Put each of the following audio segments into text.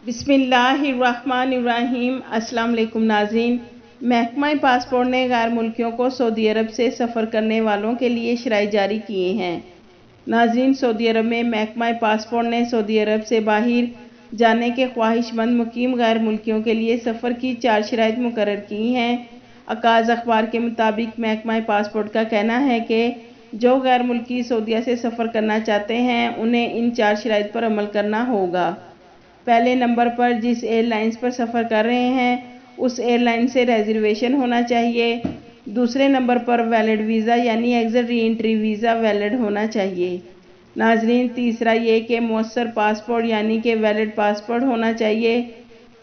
بسم اللہ الرحمن الرحیم۔ السلام علیکم ناظرین، محکمہ پاسپورٹ نے غیر ملکیوں کو سعودی عرب سے سفر کرنے والوں کے لیے شرائط جاری کیے ہیں۔ ناظرین، سعودی عرب میں محکمہ پاسپورٹ نے سعودی عرب سے باہر جانے کے خواہش مند مقیم غیر ملکیوں کے لیے سفر کی 4 شرائط مقرر کی ہیں۔ عکاظ اخبار کے مطابق محکمہ پاسپورٹ کا کہنا ہے کہ جو غیر ملکی سعودیہ سے سفر کرنا چاہتے ہیں انہیں ان 4 شرائط پر عمل کرنا ہوگا۔ پہلے نمبر پر جس ایئر لائنز پر سفر کر رہے ہیں اس ایئر لائن سے ریزرویشن ہونا چاہیے۔ دوسرے نمبر پر ویلڈ ویزا یعنی ایگزٹ ری انٹری ویزا ویلڈ ہونا چاہیے۔ ناظرین، تیسرا یہ کہ مؤثر پاسپورٹ یعنی کہ ویلڈ پاسپورٹ ہونا چاہیے۔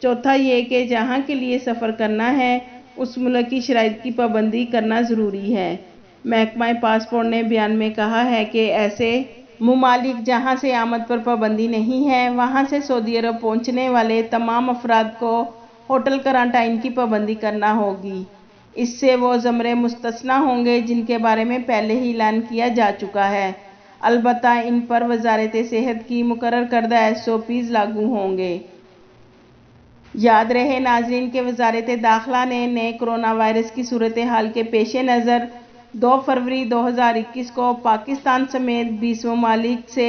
چوتھا یہ کہ جہاں کے لیے سفر کرنا ہے اس ملک کی شرائط کی پابندی کرنا ضروری ہے۔ محکمہ پاسپورٹ نے بیان میں کہا ہے کہ ایسے ممالک جہاں سے آمد پر پابندی نہیں ہے وہاں سے سعودی عرب پہنچنے والے تمام افراد کو ہوٹل کوارنٹائن کی پابندی کرنا ہوگی۔ اس سے وہ زمرے مستثنیٰ ہوں گے جن کے بارے میں پہلے ہی اعلان کیا جا چکا ہے، البتہ ان پر وزارت صحت کی مقرر کردہ SOPs لاگو ہوں گے۔ یاد رہے ناظرین کہ وزارت داخلہ نے نئے کرونا وائرس کی صورتحال کے پیش نظر 2 فروری 2021 کو پاکستان سمیت 20 ممالک سے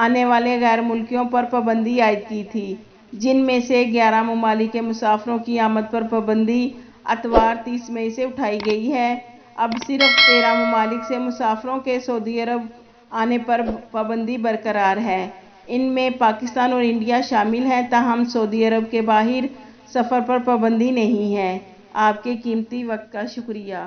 آنے والے غیر ملکیوں پر پابندی عائد کی تھی، جن میں سے 11 ممالک کے مسافروں کی آمد پر پابندی اتوار 30 مئی سے اٹھائی گئی ہے۔ اب صرف 13 ممالک سے مسافروں کے سعودی عرب آنے پر پابندی برقرار ہے۔ ان میں پاکستان اور انڈیا شامل ہیں، تاہم سعودی عرب کے باہر سفر پر پابندی نہیں ہے۔ آپ کے قیمتی وقت کا شکریہ۔